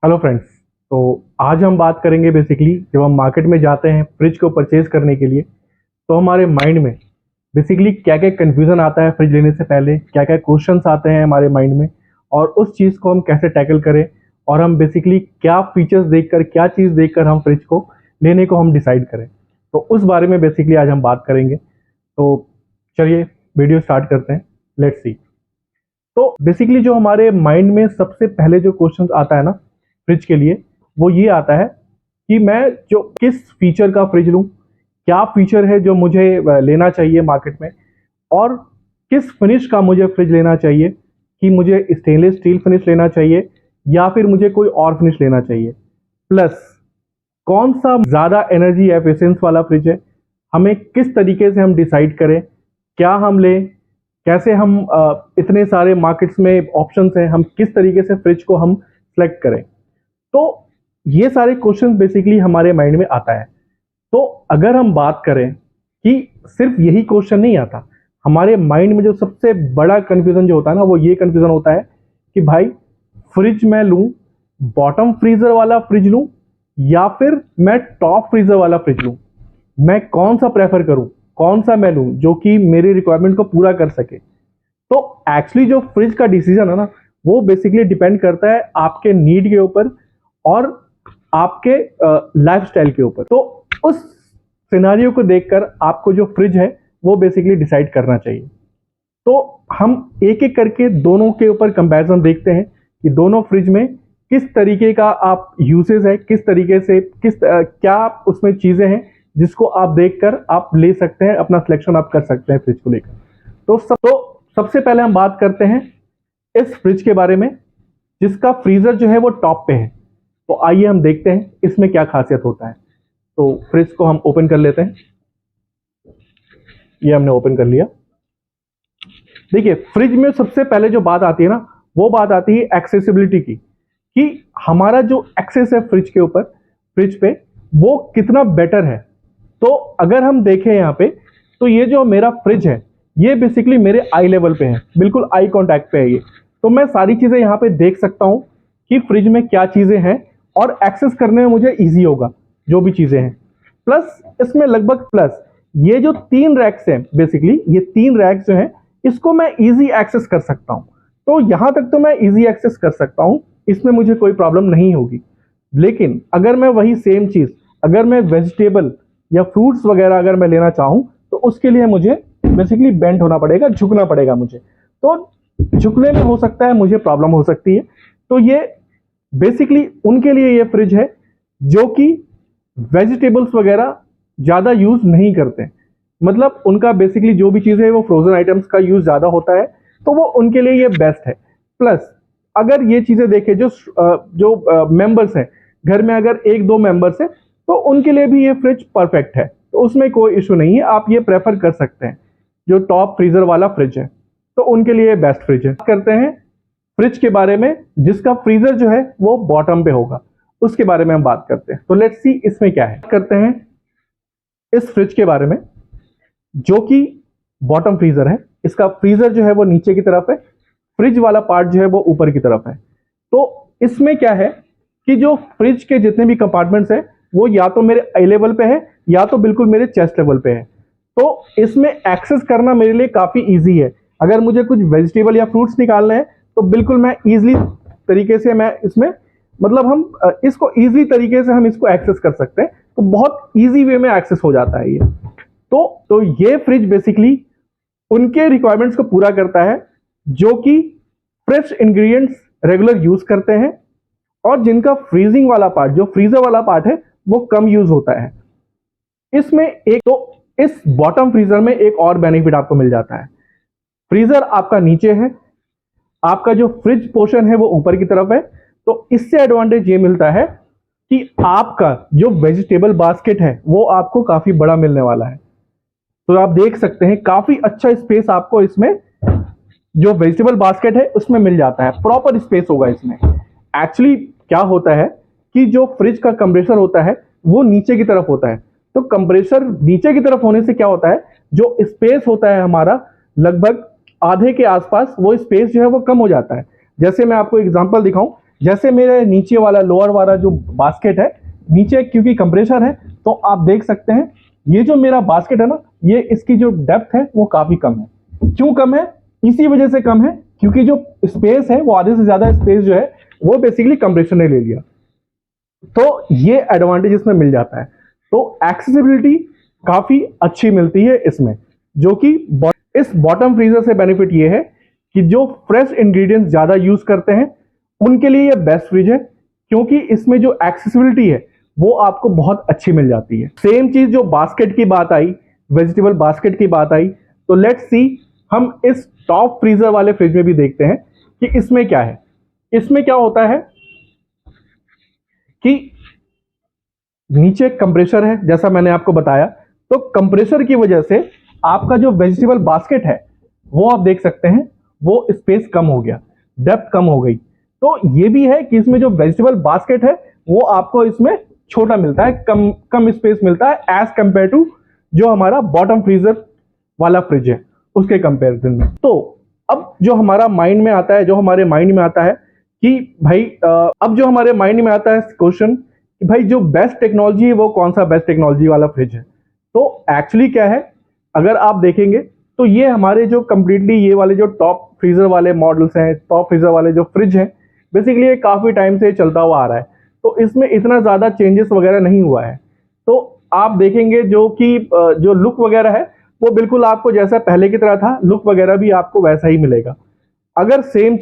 Hello friends. तो आज हम बात करेंगे बेसिकली जब हम मार्केट में जाते हैं फ्रिज को परचेज करने के लिए तो हमारे माइंड में बेसिकली क्या क्या कन्फ्यूज़न आता है फ्रिज लेने से पहले, क्या क्या क्वेश्चंस आते हैं हमारे माइंड में और उस चीज़ को हम कैसे टैकल करें और हम बेसिकली क्या फीचर्स देखकर क्या चीज़ देखकर हम फ्रिज को लेने को हम डिसाइड करें। तो उस बारे में बेसिकली आज हम बात करेंगे। तो चलिए वीडियो स्टार्ट करते हैं। Let's see. तो बेसिकली जो हमारे माइंड में सबसे पहले जो क्वेश्चन आता है ना फ्रिज के लिए, वो ये आता है कि मैं जो किस फीचर का फ्रिज लूं, क्या फीचर है जो मुझे लेना चाहिए मार्केट में, और किस फिनिश का मुझे फ्रिज लेना चाहिए, कि मुझे स्टेनलेस स्टील फिनिश लेना चाहिए या फिर मुझे कोई और फिनिश लेना चाहिए, प्लस कौन सा ज़्यादा एनर्जी एफिशिएंस वाला फ्रिज है, हमें किस तरीके से हम डिसाइड करें, क्या हम लें, कैसे हम इतने सारे मार्केट्स में ऑप्शंस हैं, हम किस तरीके से फ्रिज को हम सेलेक्ट करें। तो ये सारे क्वेश्चंस बेसिकली हमारे माइंड में आता है। तो अगर हम बात करें कि सिर्फ यही क्वेश्चन नहीं आता, हमारे माइंड में जो सबसे बड़ा कंफ्यूजन जो होता है ना, वो ये कंफ्यूजन होता है कि भाई फ्रिज मैं लूं, बॉटम फ्रीजर वाला फ्रिज लूं या फिर मैं टॉप फ्रीजर वाला फ्रिज लूं, मैं कौन सा प्रेफर करूं, कौन सा मैं लूं जो कि मेरी रिक्वायरमेंट को पूरा कर सके। तो एक्चुअली जो फ्रिज का डिसीजन है ना, वो बेसिकली डिपेंड करता है आपके नीड के ऊपर और आपके लाइफस्टाइल के ऊपर। तो उस सिनारियो को देखकर आपको जो फ्रिज है वो बेसिकली डिसाइड करना चाहिए। तो हम एक एक करके दोनों के ऊपर कंपैरिजन देखते हैं कि दोनों फ्रिज में किस तरीके का आप यूसेज है, किस तरीके से क्या उसमें चीजें हैं जिसको आप देखकर आप ले सकते हैं, अपना सिलेक्शन आप कर सकते हैं फ्रिज को लेकर। तो सबसे पहले हम बात करते हैं इस फ्रिज के बारे में जिसका फ्रीजर जो है वो टॉप पे है। तो आइए हम देखते हैं इसमें क्या खासियत होता है। तो फ्रिज को हम ओपन कर लेते हैं। ये हमने ओपन कर लिया। देखिए, फ्रिज में सबसे पहले जो बात आती है ना, वो बात आती है एक्सेसिबिलिटी की, कि हमारा जो एक्सेस है फ्रिज के ऊपर, फ्रिज पे, वो कितना बेटर है। तो अगर हम देखें यहाँ पे, तो ये जो मेरा फ्रिज है ये बेसिकली मेरे आई लेवल पे है, बिल्कुल आई कांटेक्ट पे है ये। तो मैं सारी चीजें यहाँ पे देख सकता हूँ कि फ्रिज में क्या चीजें हैं और एक्सेस करने में मुझे इजी होगा जो भी चीजें हैं। प्लस इसमें लगभग प्लस ये जो 3 रैक्स हैं, बेसिकली ये 3 रैक्स जो हैं, इसको मैं इजी एक्सेस कर सकता हूँ। तो यहां तक तो मैं इजी एक्सेस कर सकता हूँ, इसमें मुझे कोई प्रॉब्लम नहीं होगी। लेकिन अगर मैं वही सेम चीज, अगर मैं वेजिटेबल या फ्रूट्स वगैरह अगर मैं लेना चाहूँ, तो उसके लिए मुझे बेसिकली बेंड होना पड़ेगा, झुकना पड़ेगा मुझे। तो झुकने में हो सकता है मुझे प्रॉब्लम हो सकती है। तो ये बेसिकली उनके लिए ये फ्रिज है जो कि वेजिटेबल्स वगैरह ज़्यादा यूज़ नहीं करते। मतलब उनका बेसिकली जो भी चीज़ है वो फ्रोजन आइटम्स का यूज़ ज़्यादा होता है, तो वो उनके लिए ये बेस्ट है। प्लस अगर ये चीज़ें देखें, जो मेंबर्स हैं घर में, अगर 1-2 मेंबर्स हैं, तो उनके लिए भी ये फ्रिज परफेक्ट है। तो उसमें कोई इशू नहीं है, आप ये प्रेफर कर सकते हैं। जो टॉप फ्रीजर वाला फ्रिज है तो उनके लिए बेस्ट फ्रिज है। करते हैं फ्रिज के बारे में जिसका फ्रीजर जो है वो बॉटम पे होगा, उसके बारे में हम बात करते हैं। तो लेट्स सी इसमें क्या है। करते हैं इस फ्रिज के बारे में जो कि बॉटम फ्रीजर है। इसका फ्रीजर जो है वो नीचे की तरफ है, फ्रिज वाला पार्ट जो है वो ऊपर की तरफ है। तो इसमें क्या है कि जो फ्रिज के जितने भी कंपार्टमेंट्स हैं वो या तो मेरे आई लेवल पे है या तो बिल्कुल मेरे चेस्ट लेवल पे है। तो इसमें एक्सेस करना मेरे लिए काफी इजी है। अगर मुझे कुछ वेजिटेबल या फ्रूट्स निकालने हैं तो बिल्कुल मैं इजीली तरीके से मैं इसमें, मतलब हम इसको इजी तरीके से हम इसको एक्सेस कर सकते हैं। तो बहुत इजी वे में एक्सेस हो जाता है ये। तो ये फ्रिज बेसिकली उनके रिक्वायरमेंट्स को पूरा करता है जो कि फ्रेश इंग्रेडिएंट्स रेगुलर यूज करते हैं और जिनका फ्रीजिंग वाला पार्ट, जो फ्रीजर वाला पार्ट है, वो कम यूज होता है। इसमें एक तो इस बॉटम फ्रीजर में एक और बेनिफिट आपको मिल जाता है। फ्रीजर आपका नीचे है, आपका जो फ्रिज पोर्शन है वो ऊपर की तरफ है। तो इससे एडवांटेज ये मिलता है कि आपका जो वेजिटेबल बास्केट है वो आपको काफी बड़ा मिलने वाला है। तो आप देख सकते हैं काफी अच्छा स्पेस आपको इसमें जो वेजिटेबल बास्केट है उसमें मिल जाता है, प्रॉपर स्पेस होगा इसमें। एक्चुअली क्या होता है कि जो फ्रिज का कंप्रेसर होता है वो नीचे की तरफ होता है। तो कंप्रेसर नीचे की तरफ होने से क्या होता है, जो स्पेस होता है हमारा लगभग आधे के आसपास, वो स्पेस जो है वो कम हो जाता है। जैसे मैं आपको एग्जांपल दिखाऊं, जैसे मेरे नीचे वाला लोअर वाला जो बास्केट है, नीचे क्योंकि कंप्रेसर है तो आप देख सकते हैं ये जो मेरा बास्केट है ना, ये इसकी जो डेप्थ है वो काफी कम है। क्यों कम है? इसी वजह से कम है क्योंकि जो स्पेस है वो आधे से ज्यादा स्पेस जो है वो बेसिकली कंप्रेसर ने ले लिया, तो ये एडवांटेज इसमें मिल जाता है। तो एक्सेसिबिलिटी काफी अच्छी मिलती है इसमें, जो कि इस बॉटम फ्रीजर से बेनिफिट ये है कि जो फ्रेश इंग्रेडिएंट्स ज्यादा यूज करते हैं उनके लिए ये बेस्ट फ्रिज है, क्योंकि इसमें जो एक्सेसिबिलिटी है वो आपको बहुत अच्छी मिल जाती है। सेम चीज जो बास्केट की बात आई, वेजिटेबल बास्केट की बात आई, तो लेट्स सी हम इस टॉप फ्रीजर वाले फ्रिज में भी देखते हैं कि इसमें क्या है। इसमें क्या होता है कि नीचे कंप्रेसर है, जैसा मैंने आपको बताया, तो कंप्रेसर की वजह से आपका जो वेजिटेबल बास्केट है वो आप देख सकते हैं वो स्पेस कम हो गया, डेप्थ कम हो गई। तो ये भी है कि इसमें जो वेजिटेबल बास्केट है वो आपको इसमें छोटा मिलता है, कम कम स्पेस मिलता है एज कंपेयर टू जो हमारा बॉटम फ्रीजर वाला फ्रिज है उसके कंपैरिजन में। तो अब जो हमारा माइंड में आता है, जो हमारे माइंड में आता है कि भाई अब जो हमारे माइंड में आता है क्वेश्चन कि भाई जो बेस्ट टेक्नोलॉजी है वो कौन सा बेस्ट टेक्नोलॉजी वाला फ्रिज है। तो एक्चुअली क्या है, अगर आप देखेंगे तो ये हमारे जो कंप्लीटली ये वाले जो टॉप फ्रीजर वाले मॉडल्स हैं, टॉप फ्रीजर वाले जो फ्रिज हैं, बेसिकली ये काफी टाइम से चलता हुआ आ रहा है, तो इसमें इतना ज्यादा चेंजेस वगैरह नहीं हुआ है। तो आप देखेंगे जो कि जो लुक वगैरह है वो बिल्कुल आपको जैसा पहले की तरह था, लुक वगैरह भी आपको वैसा ही मिलेगा। अगर सेम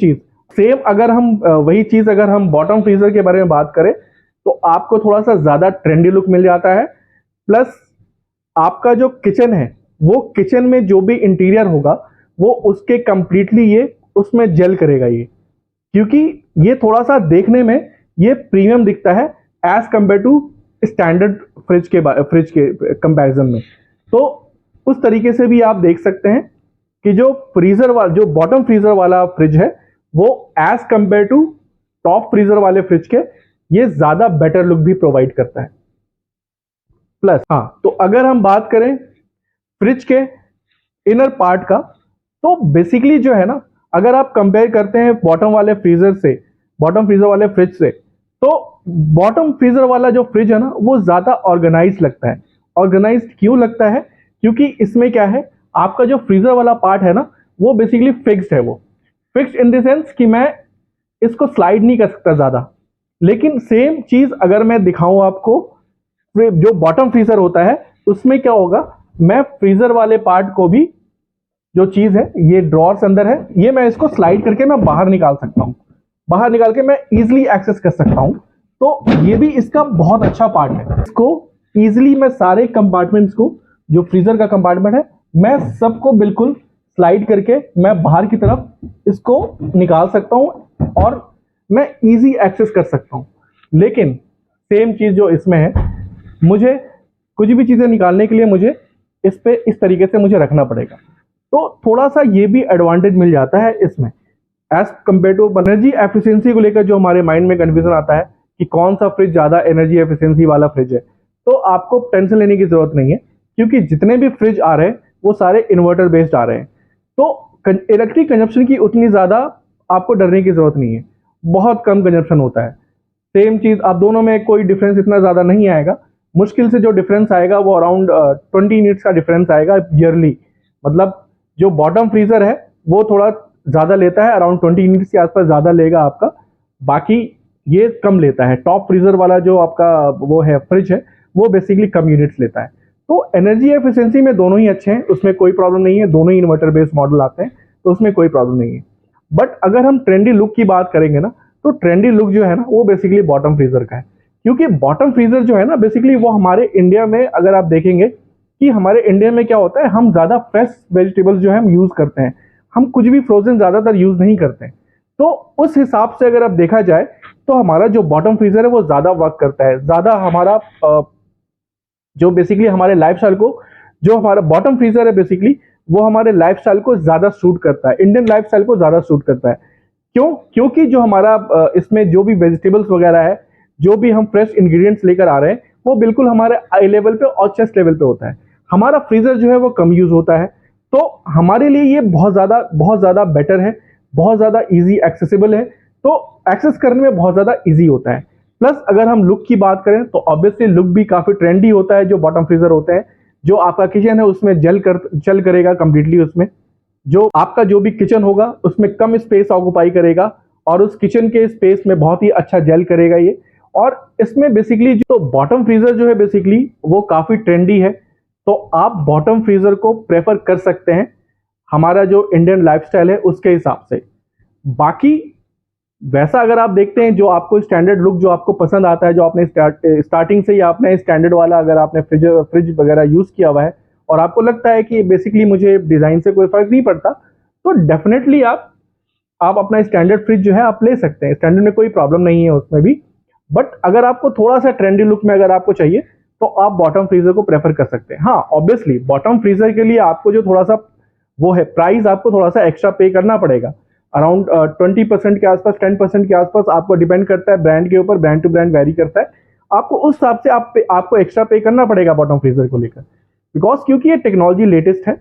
अगर हम वही चीज अगर हम बॉटम फ्रीजर के बारे में बात करें तो आपको थोड़ा सा ज्यादा ट्रेंडी लुक मिल जाता है, प्लस आपका जो किचन है वो किचन में जो भी इंटीरियर होगा वो उसके कंप्लीटली ये उसमें जेल करेगा ये, क्योंकि ये थोड़ा सा देखने में ये प्रीमियम दिखता है as compare to standard fridge के कंपैरिजन में। तो उस तरीके से भी आप देख सकते हैं कि जो बॉटम फ्रीजर वाला फ्रिज है वो as compare to top freezer वाले फ्रिज के ये ज्यादा बेटर लुक भी प्रोवाइड करता है। प्लस हाँ, तो अगर हम बात करें फ्रिज के इनर पार्ट का, तो बेसिकली जो है ना, अगर आप कंपेयर करते हैं बॉटम फ्रीजर वाले फ्रिज से, तो बॉटम फ्रीजर वाला जो फ्रिज है ना वो ज्यादा ऑर्गेनाइज लगता है। ऑर्गेनाइज्ड क्यों लगता है? क्योंकि इसमें क्या है, आपका जो फ्रीजर वाला पार्ट है ना वो बेसिकली फिक्स्ड है। वो फिक्स्ड इन द सेंस कि मैं इसको स्लाइड नहीं कर सकता ज्यादा। लेकिन सेम चीज अगर मैं दिखाऊं आपको, जो बॉटम फ्रीजर होता है उसमें क्या होगा, मैं फ्रीजर वाले पार्ट को भी, जो चीज है ये ड्रॉर्स अंदर है, ये मैं इसको स्लाइड करके मैं बाहर निकाल सकता हूं, बाहर निकाल के मैं इजिली एक्सेस कर सकता हूं। तो ये भी इसका बहुत अच्छा पार्ट है। इसको इजिली मैं सारे कंपार्टमेंट्स को, जो फ्रीजर का कंपार्टमेंट है, मैं सबको बिल्कुल स्लाइड करके मैं बाहर की तरफ इसको निकाल सकता हूं और मैं इजी एक्सेस कर सकता हूं। लेकिन सेम चीज जो इसमें है, मुझे कुछ भी चीजें निकालने के लिए मुझे इस पे इस तरीके से मुझे रखना पड़ेगा। तो थोड़ा सा ये भी एडवांटेज मिल जाता है इसमें as compare to energy efficiency को लेकर जो हमारे माइंड में कंफ्यूजन आता है कि कौन सा फ्रिज ज्यादा एनर्जी एफिशिएंसी वाला फ्रिज है, तो आपको टेंशन लेने की जरूरत नहीं है, क्योंकि जितने भी फ्रिज आ रहे हैं वो सारे इन्वर्टर बेस्ड आ रहे हैं। तो इलेक्ट्रिक कंजप्शन की उतनी ज्यादा आपको डरने की जरूरत नहीं है, बहुत कम कंजप्शन होता है। सेम चीज आप दोनों में कोई डिफरेंस इतना ज्यादा नहीं आएगा। मुश्किल से जो डिफरेंस आएगा वो अराउंड 20 यूनिट्स का डिफरेंस आएगा ईयरली। मतलब जो बॉटम फ्रीजर है वो थोड़ा ज्यादा लेता है, अराउंड 20 यूनिट्स के आसपास ज्यादा लेगा आपका, बाकी ये कम लेता है। टॉप फ्रीजर वाला जो आपका वो है फ्रिज है वो बेसिकली कम यूनिट्स लेता है। तो एनर्जी एफिशिएंसी में दोनों ही अच्छे हैं, उसमें कोई प्रॉब्लम नहीं है, दोनों ही इन्वर्टर बेस्ड मॉडल आते हैं तो उसमें कोई प्रॉब्लम नहीं है। बट अगर हम ट्रेंडी लुक की बात करेंगे ना, तो ट्रेंडी लुक जो है ना वो बेसिकली बॉटम फ्रीजर का है, क्योंकि बॉटम फ्रीजर जो है ना बेसिकली वो हमारे इंडिया में, अगर आप देखेंगे कि हमारे इंडिया में क्या होता है, हम ज्यादा फ्रेश वेजिटेबल्स जो है हम यूज करते हैं, हम कुछ भी फ्रोजन ज्यादातर यूज नहीं करते हैं। तो उस हिसाब से अगर अब देखा जाए तो हमारा जो बॉटम फ्रीजर है वो ज्यादा वर्क करता है, ज्यादा हमारा जो बेसिकली हमारे लाइफस्टाइल को, जो हमारा बॉटम फ्रीजर है बेसिकली वो हमारे लाइफस्टाइल को ज्यादा सूट करता है, इंडियन लाइफस्टाइल को ज्यादा सूट करता है। क्यों? क्योंकि जो हमारा इसमें जो भी वेजिटेबल्स वगैरह है, जो भी हम फ्रेश इंग्रेडिएंट्स लेकर आ रहे हैं वो बिल्कुल हमारे आई लेवल पे और चेस्ट लेवल पे होता है। हमारा फ्रीजर जो है वो कम यूज होता है, तो हमारे लिए ये बहुत ज्यादा बेटर है, बहुत ज्यादा इजी एक्सेसिबल है। तो एक्सेस करने में बहुत ज़्यादा ईजी होता है। प्लस अगर हम लुक की बात करें तो ऑब्वियसली लुक भी काफ़ी ट्रेंडी होता है जो बॉटम फ्रीजर होते हैं। जो आपका किचन है उसमें चल करेगा कंप्लीटली, उसमें जो आपका जो भी किचन होगा उसमें कम स्पेस ऑक्युपाई करेगा और उस किचन के स्पेस में बहुत ही अच्छा जेल करेगा ये। और इसमें बेसिकली जो बॉटम फ्रीजर जो है बेसिकली वो काफ़ी ट्रेंडी है, तो आप बॉटम फ्रीजर को प्रेफर कर सकते हैं हमारा जो इंडियन लाइफस्टाइल है उसके हिसाब से। बाकी वैसा अगर आप देखते हैं जो आपको स्टैंडर्ड लुक जो आपको पसंद आता है, जो आपने स्टार्टिंग से ही आपने स्टैंडर्ड वाला अगर आपने फ्रिज वगैरह यूज़ किया हुआ है और आपको लगता है कि बेसिकली मुझे डिज़ाइन से कोई फ़र्क नहीं पड़ता, तो डेफिनेटली आप अपना स्टैंडर्ड फ्रिज जो है आप ले सकते हैं। स्टैंडर्ड में कोई प्रॉब्लम नहीं है उसमें भी। बट अगर आपको थोड़ा सा ट्रेंडी लुक में अगर आपको चाहिए तो आप बॉटम फ्रीजर को प्रेफर कर सकते हैं। हाँ, ऑब्वियसली बॉटम फ्रीजर के लिए आपको जो थोड़ा सा वो है प्राइस आपको थोड़ा सा एक्स्ट्रा पे करना पड़ेगा, अराउंड 20% के आसपास, 10% के आसपास, आपको डिपेंड करता है ब्रांड के ऊपर, ब्रांड टू ब्रांड वेरी करता है। आपको उस हिसाब से आपको एक्स्ट्रा पे करना पड़ेगा बॉटम फ्रीजर को लेकर, बिकॉज क्योंकि ये टेक्नोलॉजी लेटेस्ट है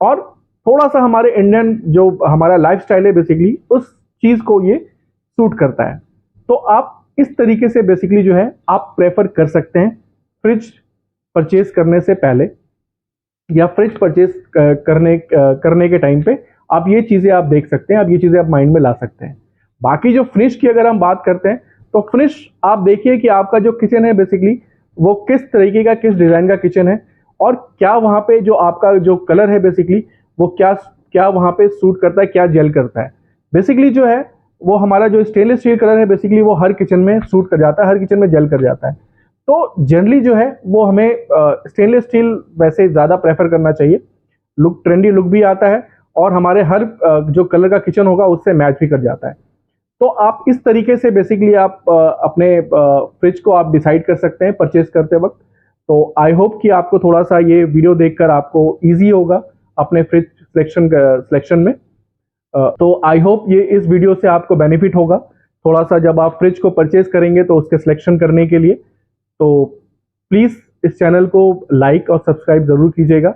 और थोड़ा सा हमारे इंडियन जो हमारा लाइफस्टाइल है बेसिकली उस चीज़ को ये सूट करता है। तो आप इस तरीके से बेसिकली जो है आप प्रेफर कर सकते हैं फ्रिज परचेज करने से पहले या फ्रिज परचेज करने के टाइम पे आप ये चीज़ें आप देख सकते हैं, आप ये चीज़ें आप माइंड में ला सकते हैं। बाकी जो फिनिश की अगर हम बात करते हैं तो फिनिश आप देखिए कि आपका जो किचन है बेसिकली वो किस तरीके का, किस डिज़ाइन का किचन है और क्या वहाँ पे जो आपका जो कलर है बेसिकली वो क्या क्या वहाँ पे सूट करता है, क्या जेल करता है। बेसिकली जो है वो हमारा जो स्टेनलेस स्टील कलर है बेसिकली वो हर किचन में सूट कर जाता है, हर किचन में जेल कर जाता है। तो जनरली जो है वो हमें स्टेनलेस स्टील वैसे ज़्यादा प्रेफर करना चाहिए। लुक ट्रेंडी लुक भी आता है और हमारे हर जो कलर का किचन होगा उससे मैच भी कर जाता है। तो आप इस तरीके से बेसिकली आप अपने फ्रिज को आप डिसाइड कर सकते हैं परचेज करते वक्त। तो आई होप कि आपको थोड़ा सा ये वीडियो देखकर आपको ईजी होगा अपने फ्रिज सिलेक्शन में। तो आई होप ये इस वीडियो से आपको बेनिफिट होगा थोड़ा सा जब आप फ्रिज को परचेज करेंगे तो उसके सिलेक्शन करने के लिए। तो प्लीज़ इस चैनल को लाइक और सब्सक्राइब ज़रूर कीजिएगा।